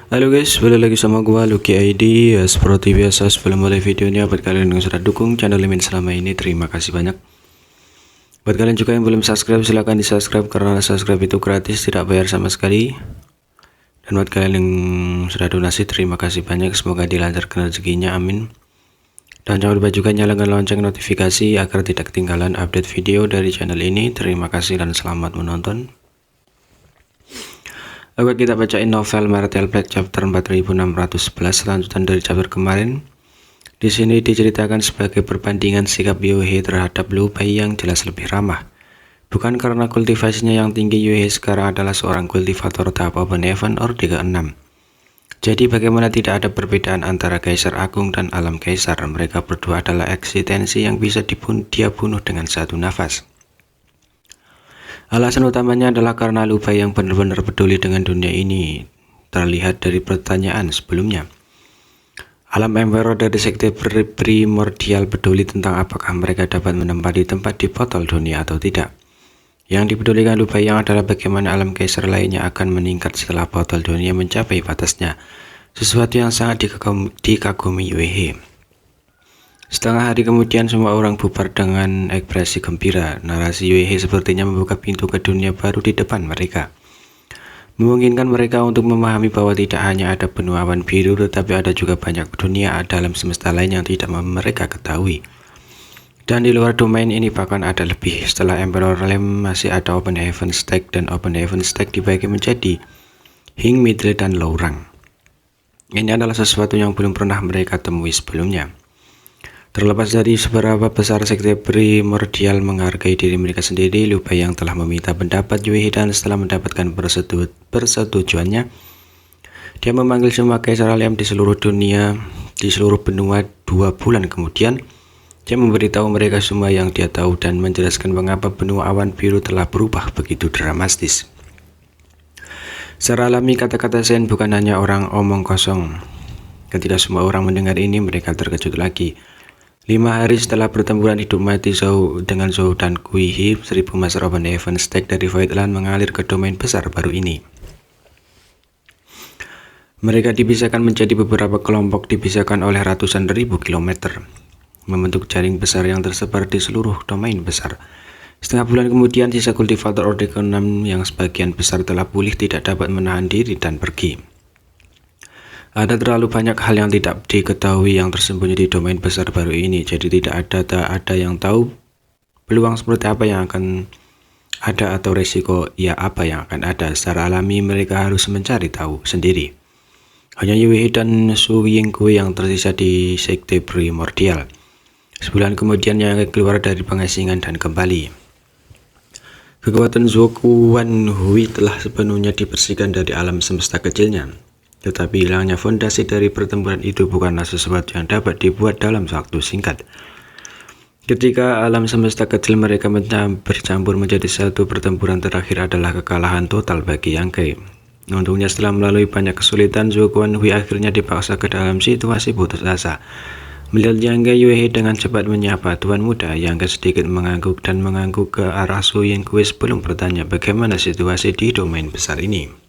Halo guys, balik lagi sama gua Lucky ID. Seperti biasa sebelum mulai videonya, buat kalian yang sudah dukung channel Mimin selama ini, terima kasih banyak. Buat kalian juga yang belum subscribe, silahkan di subscribe karena subscribe itu gratis, tidak bayar sama sekali. Dan buat kalian yang sudah donasi, terima kasih banyak, semoga dilancarkan rezekinya, amin. Dan jangan lupa juga nyalakan lonceng notifikasi agar tidak ketinggalan update video dari channel ini. Terima kasih dan selamat menonton. Lalu kita bacain novel Martial Blade chapter 4611, lanjutan dari chapter kemarin. Di sini diceritakan sebagai perbandingan sikap Yuehei terhadap Liu Bei yang jelas lebih ramah. Bukan karena kultivasinya yang tinggi, Yuehei sekarang adalah seorang kultivator tahap Open Heaven Orde ke-6. Jadi bagaimana tidak ada perbedaan antara Kaisar Agung dan Alam Kaisar? Mereka berdua adalah eksistensi yang bisa dia bunuh dengan satu nafas. Alasan utamanya adalah karena Liu Bei yang benar-benar peduli dengan dunia ini, terlihat dari pertanyaan sebelumnya. Alam Emperor dari Sekte Primordial peduli tentang apakah mereka dapat menempati tempat di botol dunia atau tidak. Yang dipedulikan Liu Bei yang adalah bagaimana alam Kaisar lainnya akan meningkat setelah botol dunia mencapai batasnya, sesuatu yang sangat dikagumi Yuehei. Setengah hari kemudian semua orang bubar dengan ekspresi gembira. Narasi Yuehei sepertinya membuka pintu ke dunia baru di depan mereka, memungkinkan mereka untuk memahami bahwa tidak hanya ada benua awan biru, tetapi ada juga banyak dunia dalam semesta lain yang tidak mereka ketahui. Dan di luar domain ini bahkan ada lebih. Setelah Emperor Lem masih ada Open Heaven Stack, dan Open Heaven Stack dibagi menjadi Hing, Middle, dan Low Rank. Ini adalah sesuatu yang belum pernah mereka temui sebelumnya. Terlepas dari seberapa besar Sekte Primordial menghargai diri mereka sendiri, Liu Bei yang telah meminta pendapat Yuehei, dan setelah mendapatkan persetujuannya, dia memanggil semua Kaisar Alam di seluruh dunia, di seluruh benua 2 bulan kemudian. Dia memberitahu mereka semua yang dia tahu dan menjelaskan mengapa benua awan biru telah berubah begitu dramatis. Secara alami, kata-kata Zen bukan hanya orang omong kosong. Ketika semua orang mendengar ini, mereka terkejut lagi. 5 hari setelah pertempuran hidup mati dengan Zhou dan Kui He, 1000 Master Open Heaven Stack dari Void Land mengalir ke domain besar baru ini. Mereka dipisahkan menjadi beberapa kelompok, dipisahkan oleh ratusan ribu kilometer, membentuk jaring besar yang tersebar di seluruh domain besar. Setengah bulan kemudian, sisa kultivator Orde ke-6 yang sebagian besar telah pulih tidak dapat menahan diri dan pergi. Ada terlalu banyak hal yang tidak diketahui yang tersembunyi di domain besar baru ini, jadi tidak ada yang tahu peluang seperti apa yang akan ada atau resiko apa yang akan ada. Secara alami mereka harus mencari tahu sendiri. Hanya Yuehei dan Su Yinghui yang tersisa di Sekte Primordial. Sebulan kemudian yang keluar dari pengasingan dan kembali. Kekuatan Zhou Kuan Hui telah sepenuhnya dibersihkan dari alam semesta kecilnya. Tetapi hilangnya fondasi dari pertempuran itu bukanlah sesuatu yang dapat dibuat dalam waktu singkat. Ketika alam semesta kecil mereka bercampur menjadi satu, pertempuran terakhir adalah kekalahan total bagi Yang Kai. Untungnya setelah melalui banyak kesulitan, Zhou Kuan Hui akhirnya dipaksa ke dalam situasi putus asa. Melihat Yang Kai, Yuehei dengan cepat menyapa, "Tuan muda." Yang Kai sedikit mengangguk dan mengangguk ke arah Su Yinghui sebelum bertanya bagaimana situasi di domain besar ini.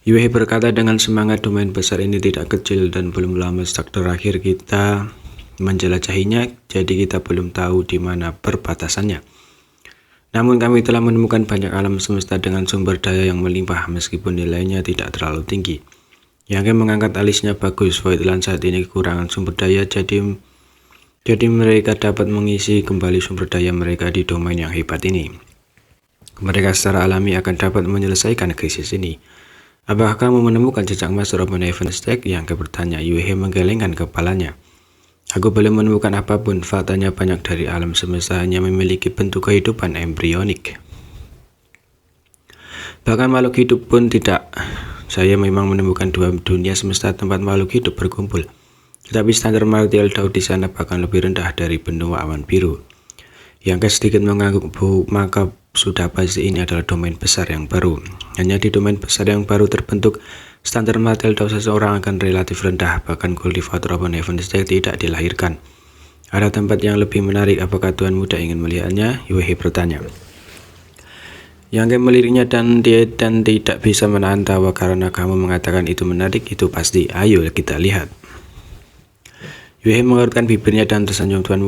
Yuehei berkata dengan semangat, "Domain besar ini tidak kecil dan belum lama sejak terakhir kita menjelajahinya, jadi kita belum tahu di mana perbatasannya. Namun kami telah menemukan banyak alam semesta dengan sumber daya yang melimpah meskipun nilainya tidak terlalu tinggi." Yang mengangkat alisnya, "Bagus, Void Land saat ini kekurangan sumber daya, jadi mereka dapat mengisi kembali sumber daya mereka di domain yang hebat ini. Mereka secara alami akan dapat menyelesaikan krisis ini. Apakah kamu menemukan jejak Master Open Heaven Stack?" Yang bertanya. Yuehei menggelengkan kepalanya. "Aku belum menemukan apapun. Faktanya banyak dari alam semesta hanya memiliki bentuk kehidupan embrionik. Bahkan makhluk hidup pun tidak. Saya memang menemukan 2 dunia semesta tempat makhluk hidup berkumpul. Tetapi standar Martial Dao di sana bahkan lebih rendah dari benua awan biru." Yang sedikit mengangguk, "Maka sudah pasti ini adalah domain besar yang baru. Hanya di domain besar yang baru terbentuk, standar Martial Dao seseorang akan relatif rendah, bahkan kultivator Open Heaven Stack tidak dilahirkan. Ada tempat yang lebih menarik, apakah Tuan muda ingin melihatnya?" Yuehei bertanya. Yang game meliriknya dan tidak bisa menahan tawa karena kamu mengatakan itu menarik, itu pasti. Ayo kita lihat. Yuhe mengerutkan bibirnya dan tersenyum. Tuan muda